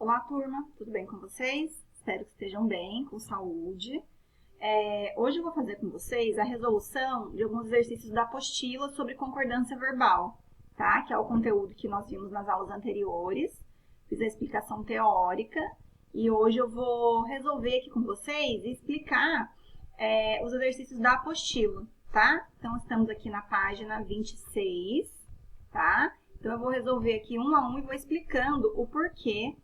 Olá, turma, tudo bem com vocês? Espero que estejam bem, com saúde. Hoje eu vou fazer com vocês a resolução de alguns exercícios da apostila sobre concordância verbal, tá? Que é o conteúdo que nós vimos nas aulas anteriores. Fiz a explicação teórica e hoje eu vou resolver aqui com vocês e explicar os exercícios da apostila, tá? Então, estamos aqui na página 26, tá? Então, eu vou resolver aqui um a um e vou explicando o porquê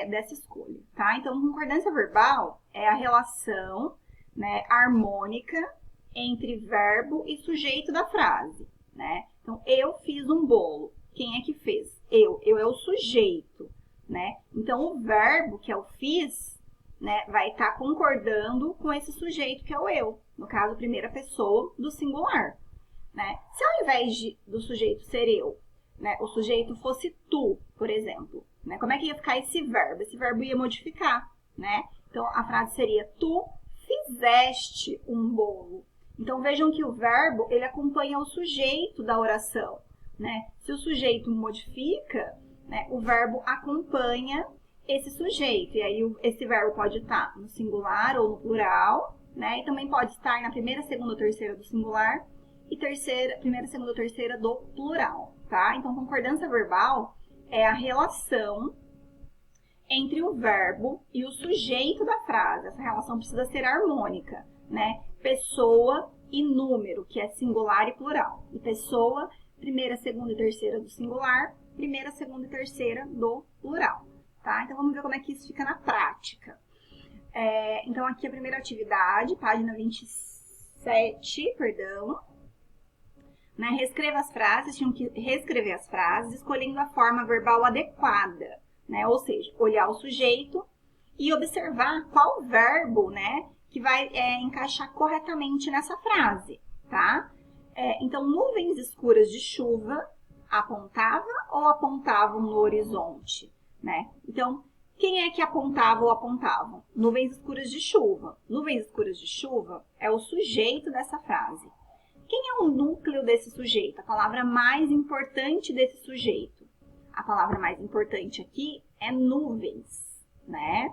dessa escolha, tá? Então, concordância verbal é a relação, né, harmônica entre verbo e sujeito da frase, né? Então, eu fiz um bolo. Quem é que fez? Eu. Eu é o sujeito, né? Então, o verbo, que é o fiz, né, vai estar concordando com esse sujeito que é o eu. No caso, primeira pessoa do singular, né? Se ao invés do sujeito ser eu, né, o sujeito fosse tu, por exemplo, né? Como é que ia ficar esse verbo? Esse verbo ia modificar, né? Então, a frase seria, tu fizeste um bolo. Então, vejam que o verbo, ele acompanha o sujeito da oração, né? Se o sujeito modifica, né, o verbo acompanha esse sujeito. E aí, esse verbo pode estar no singular ou no plural, né? E também pode estar na primeira, segunda ou terceira do singular e primeira, segunda ou terceira do plural, tá? Então, concordância verbal é a relação entre o verbo e o sujeito da frase. Essa relação precisa ser harmônica, né? Pessoa e número, que é singular e plural. E pessoa, primeira, segunda e terceira do singular, primeira, segunda e terceira do plural, tá? Então, vamos ver como é que isso fica na prática. Então, aqui a primeira atividade, página 27, perdão. Né? Reescreva as frases, tinham que reescrever as frases, escolhendo a forma verbal adequada, né? Ou seja, olhar o sujeito e observar qual verbo, né, que vai encaixar corretamente nessa frase, tá? Então, nuvens escuras de chuva apontava ou apontavam no horizonte, né? Então, quem é que apontava ou apontavam? Nuvens escuras de chuva. Nuvens escuras de chuva é o sujeito dessa frase. Quem é o núcleo desse sujeito? A palavra mais importante desse sujeito. A palavra mais importante aqui é nuvens, né?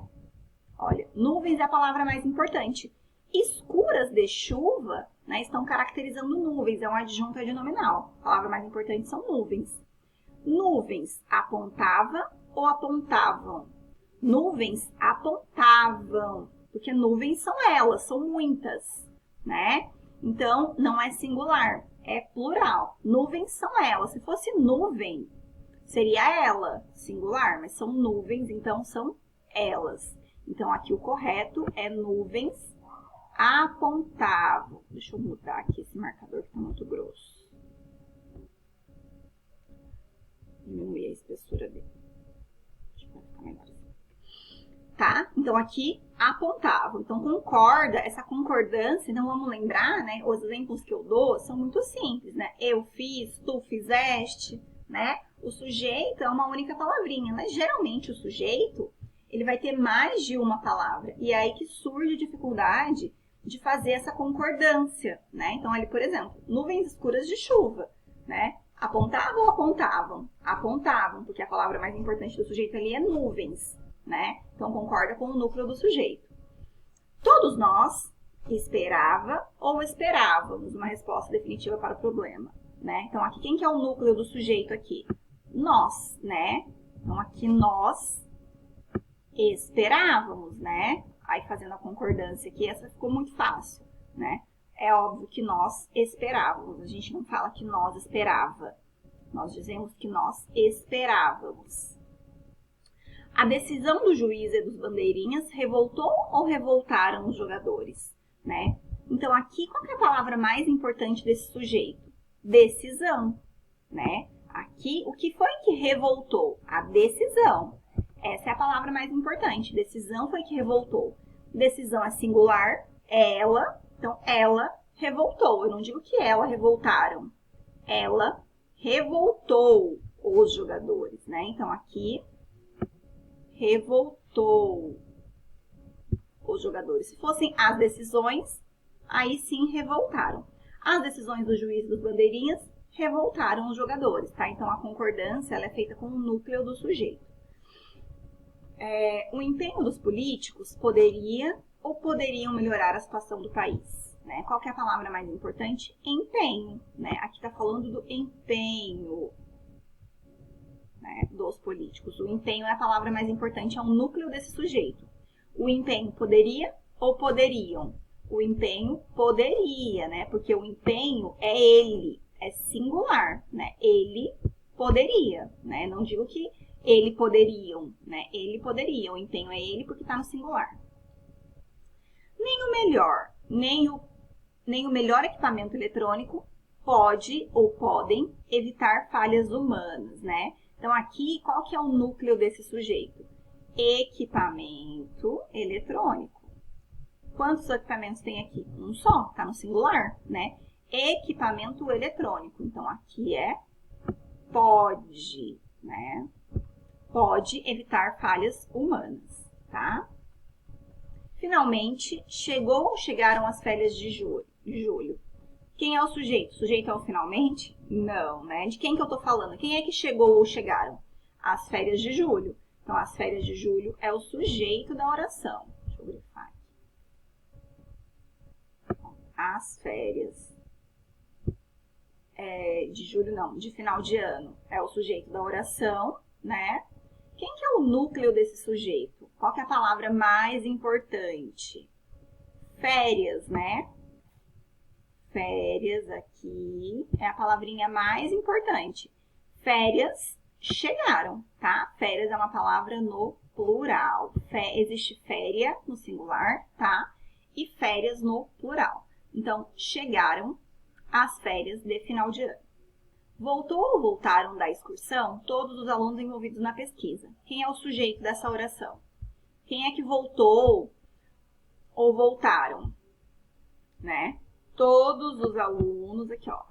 Olha, nuvens é a palavra mais importante. Escuras de chuva, né, estão caracterizando nuvens, é um adjunto adnominal. A palavra mais importante são nuvens. Nuvens apontava ou apontavam? Nuvens apontavam, porque nuvens são elas, são muitas, né? Então, não é singular, é plural. Nuvens são elas. Se fosse nuvem, seria ela, singular, mas são nuvens, então são elas. Então, aqui o correto é nuvens apontavam. Deixa eu mudar aqui esse marcador que está muito grosso. Diminuir a espessura dele. Acho que vai ficar melhor assim. Tá? Então, aqui, apontavam. Então, concorda, essa concordância, então vamos lembrar, né? Os exemplos que eu dou são muito simples, né? Eu fiz, tu fizeste, né? O sujeito é uma única palavrinha, mas geralmente o sujeito, ele vai ter mais de uma palavra. E é aí que surge a dificuldade de fazer essa concordância, né? Então, ali, por exemplo, nuvens escuras de chuva, né? Apontavam ou apontavam? Apontavam, porque a palavra mais importante do sujeito ali é nuvens, né? Então, concorda com o núcleo do sujeito. Todos nós esperava ou esperávamos uma resposta definitiva para o problema, né? Então, aqui, quem que é o núcleo do sujeito aqui? Nós, né? Então, aqui nós esperávamos, né? Aí, fazendo a concordância aqui, essa ficou muito fácil, né? É óbvio que nós esperávamos. A gente não fala que nós esperava. Nós dizemos que nós esperávamos. A decisão do juiz e dos bandeirinhas revoltou ou revoltaram os jogadores, né? Então, aqui, qual que é a palavra mais importante desse sujeito? Decisão, né? Aqui, o que foi que revoltou? A decisão. Essa é a palavra mais importante. Decisão foi que revoltou. Decisão é singular, ela. Então, ela revoltou. Eu não digo que ela revoltaram. Ela revoltou os jogadores, né? Então, aqui, revoltou os jogadores. Se fossem as decisões, aí sim revoltaram. As decisões do juiz e dos bandeirinhas revoltaram os jogadores, tá? Então, a concordância ela é feita com o núcleo do sujeito. O empenho dos políticos poderia ou poderiam melhorar a situação do país? Né? Qual que é a palavra mais importante? Empenho. Né? Aqui está falando do empenho, né, dos políticos. O empenho é a palavra mais importante, é o núcleo desse sujeito. O empenho poderia ou poderiam? O empenho poderia, né? Porque o empenho é ele, é singular, né? Ele poderia, né? Não digo que ele poderiam, né? Ele poderia, o empenho é ele porque está no singular. Nem o melhor equipamento eletrônico pode ou podem evitar falhas humanas, né? Então aqui, qual que é o núcleo desse sujeito? Equipamento eletrônico. Quantos equipamentos tem aqui? Um só, tá no singular, né? Equipamento eletrônico. Então aqui é pode, né? Pode evitar falhas humanas, tá? Finalmente, chegaram as férias de julho. Quem é o sujeito? O sujeito é o finalmente? Não, né? De quem que eu tô falando? Quem é que chegou ou chegaram? As férias de julho. Então, as férias de julho é o sujeito da oração. Deixa eu grifar aqui. As férias de julho, não, de final de ano, é o sujeito da oração, né? Quem que é o núcleo desse sujeito? Qual que é a palavra mais importante? Férias, né? Férias aqui é a palavrinha mais importante. Férias chegaram, tá? Férias é uma palavra no plural. Existe féria no singular, tá? E férias no plural. Então, chegaram as férias de final de ano. Voltou ou voltaram da excursão todos os alunos envolvidos na pesquisa? Quem é o sujeito dessa oração? Quem é que voltou ou voltaram? Né? Todos os alunos, aqui ó,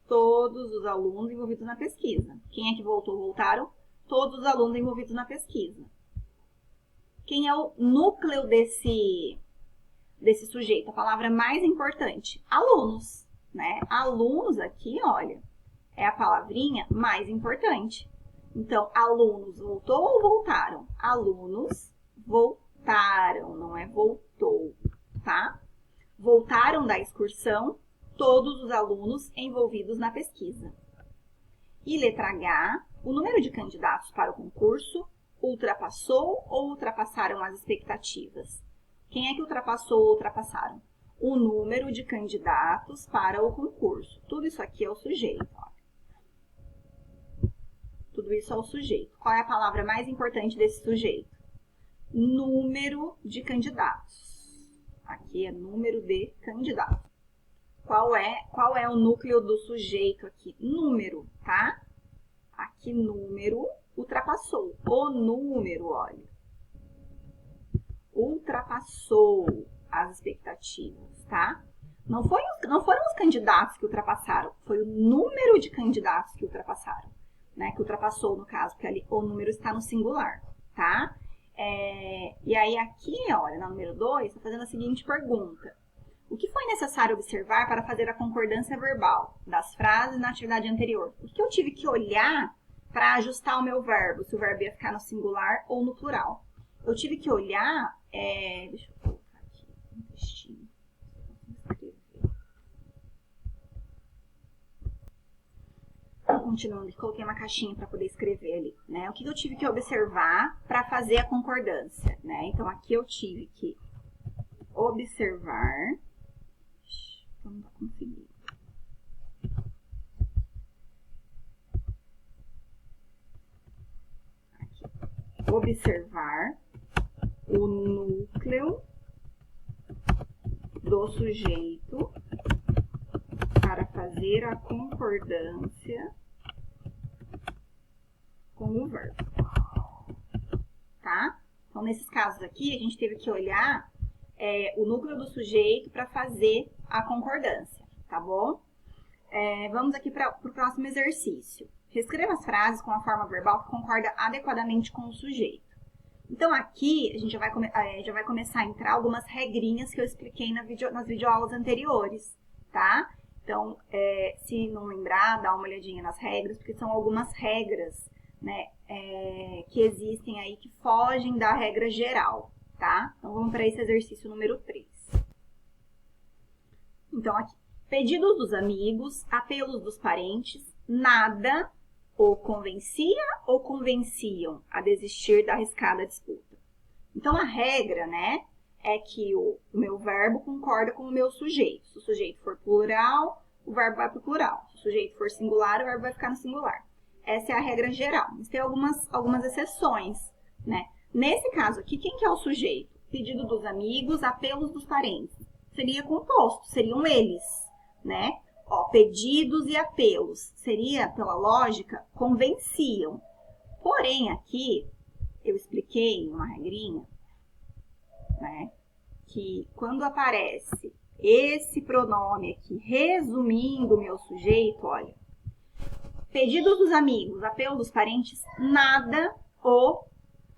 todos os alunos envolvidos na pesquisa. Quem é que voltou ou voltaram? Todos os alunos envolvidos na pesquisa. Quem é o núcleo desse sujeito? A palavra mais importante, alunos, né? Alunos aqui, olha, é a palavrinha mais importante. Então, alunos voltou ou voltaram? Alunos voltaram, não é voltou, tá? Voltaram da excursão todos os alunos envolvidos na pesquisa. E letra H, o número de candidatos para o concurso ultrapassou ou ultrapassaram as expectativas? Quem é que ultrapassou ou ultrapassaram? O número de candidatos para o concurso. Tudo isso aqui é o sujeito, ó. Tudo isso é o sujeito. Qual é a palavra mais importante desse sujeito? Número de candidatos. Aqui é número de candidatos. Qual é o núcleo do sujeito aqui? Número, tá? Aqui número ultrapassou. O número, olha, ultrapassou as expectativas, tá? Não foram os candidatos que ultrapassaram, foi o número de candidatos que ultrapassaram. Né, que ultrapassou, no caso, porque ali o número está no singular, tá? E aí aqui, olha, na número 2, está fazendo a seguinte pergunta. O que foi necessário observar para fazer a concordância verbal das frases na atividade anterior? O que eu tive que olhar para ajustar o meu verbo, se o verbo ia ficar no singular ou no plural? Eu tive que olhar, deixa eu colocar aqui, um textinho. Continuando, coloquei uma caixinha para poder escrever ali, né? O que eu tive que observar para fazer a concordância, né? Então, aqui eu tive que observar. Não tá conseguindo. Aqui. Observar o núcleo do sujeito para fazer a concordância com o verbo, tá? Então, nesses casos aqui, a gente teve que olhar o núcleo do sujeito para fazer a concordância, tá bom? Vamos aqui para o próximo exercício. Reescreva as frases com a forma verbal que concorda adequadamente com o sujeito. Então, aqui, a gente já vai começar a entrar algumas regrinhas que eu expliquei nas videoaulas anteriores, tá? Então, se não lembrar, dá uma olhadinha nas regras, porque são algumas regras né, que existem aí, que fogem da regra geral, tá? Então, vamos para esse exercício número 3. Então, aqui, pedidos dos amigos, apelos dos parentes, nada ou convencia ou convenciam a desistir da arriscada disputa. Então, a regra, né, é que o meu verbo concorda com o meu sujeito. Se o sujeito for plural, o verbo vai para o plural. Se o sujeito for singular, o verbo vai ficar no singular. Essa é a regra geral. Mas tem algumas exceções, né? Nesse caso aqui, quem que é o sujeito? Pedido dos amigos, apelos dos parentes. Seria composto, seriam eles, né? Ó, pedidos e apelos. Seria, pela lógica, convenciam. Porém, aqui, eu expliquei uma regrinha, né? Que quando aparece esse pronome aqui, resumindo o meu sujeito, olha, pedidos dos amigos, apelo dos parentes, nada ou,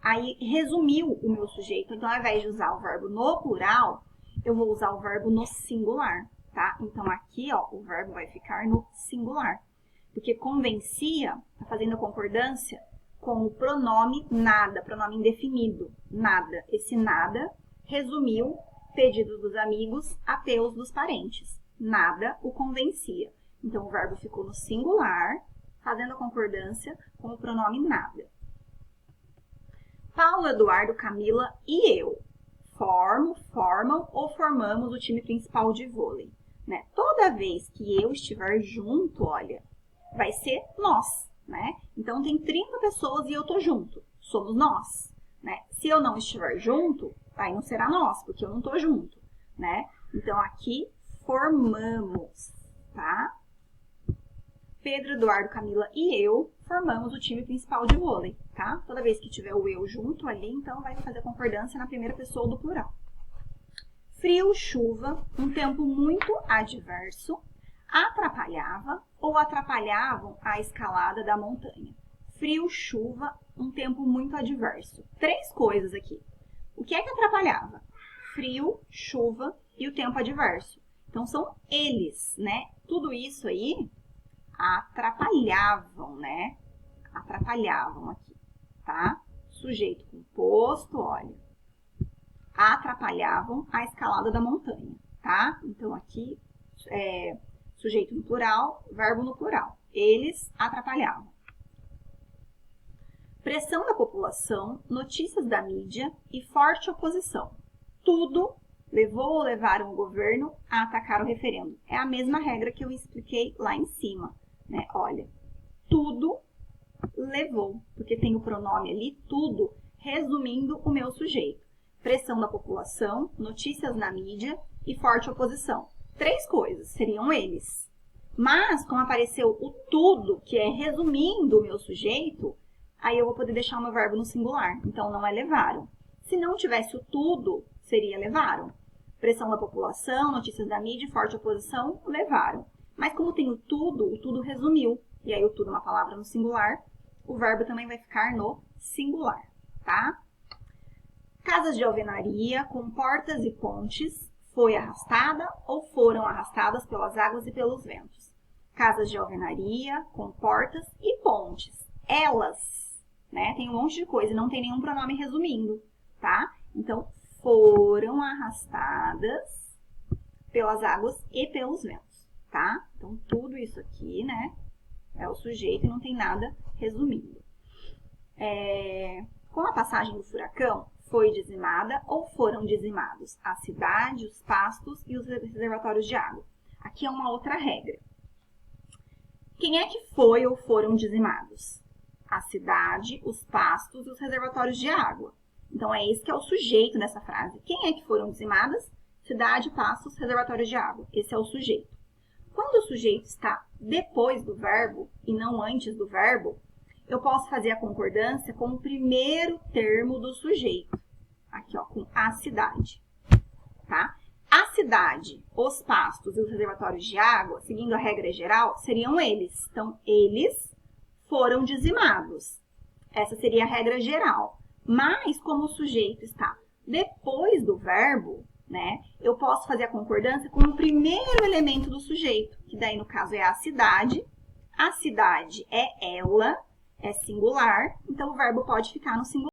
aí resumiu o meu sujeito. Então, ao invés de usar o verbo no plural, eu vou usar o verbo no singular, tá? Então, aqui, ó, o verbo vai ficar no singular. Porque convencia, tá fazendo a concordância com o pronome nada, pronome indefinido, nada. Esse nada resumiu pedidos dos amigos, apelos dos parentes. Nada o convencia. Então, o verbo ficou no singular, fazendo a concordância com o pronome nada. Paulo, Eduardo, Camila e eu formam ou formamos o time principal de vôlei, né? Toda vez que eu estiver junto, olha, vai ser nós, né? Então, tem 30 pessoas e eu tô junto. Somos nós, né? Se eu não estiver junto, aí não será nós, porque eu não tô junto, né? Então, aqui, formamos, tá? Pedro, Eduardo, Camila e eu formamos o time principal de vôlei, tá? Toda vez que tiver o eu junto ali, então vai fazer concordância na primeira pessoa do plural. Frio, chuva, um tempo muito adverso, atrapalhava ou atrapalhavam a escalada da montanha. Frio, chuva, um tempo muito adverso. 3 coisas aqui. O que é que atrapalhava? Frio, chuva e o tempo adverso. Então, são eles, né? Tudo isso aí atrapalhavam, né? Atrapalhavam aqui, tá? Sujeito composto, olha. Atrapalhavam a escalada da montanha, tá? Então, aqui, sujeito no plural, verbo no plural. Eles atrapalhavam. Pressão da população, notícias da mídia e forte oposição. Tudo levou ou levaram o governo a atacar o referendo. É a mesma regra que eu expliquei lá em cima, né? Olha, tudo levou, porque tem o pronome ali, tudo, resumindo o meu sujeito. Pressão da população, notícias na mídia e forte oposição. 3 coisas, seriam eles. Mas, como apareceu o tudo, que é resumindo o meu sujeito, aí eu vou poder deixar o meu verbo no singular. Então, não é levaram. Se não tivesse o tudo, seria levaram. Pressão da população, notícias da mídia e forte oposição, levaram. Mas como tem o tudo resumiu. E aí o tudo é uma palavra no singular, o verbo também vai ficar no singular, tá? Casas de alvenaria com portas e pontes, foi arrastada ou foram arrastadas pelas águas e pelos ventos. Casas de alvenaria com portas e pontes. Elas, né? Tem um monte de coisa e não tem nenhum pronome resumindo, tá? Então, foram arrastadas pelas águas e pelos ventos, tá? Então, tudo isso aqui, né, é o sujeito e não tem nada resumindo. Com a passagem do furacão, foi dizimada ou foram dizimados a cidade, os pastos e os reservatórios de água. Aqui é uma outra regra. Quem é que foi ou foram dizimados? A cidade, os pastos e os reservatórios de água. Então, é esse que é o sujeito dessa frase. Quem é que foram dizimadas? Cidade, pastos, reservatórios de água. Esse é o sujeito. Quando o sujeito está depois do verbo e não antes do verbo, eu posso fazer a concordância com o primeiro termo do sujeito. Aqui, ó, com a cidade, tá? A cidade, os pastos e os reservatórios de água, seguindo a regra geral, seriam eles. Então, eles foram dizimados. Essa seria a regra geral. Mas, como o sujeito está depois do verbo, né, eu posso fazer a concordância com o primeiro elemento do sujeito, que daí, no caso, é a cidade. A cidade é ela é singular, então o verbo pode ficar no singular.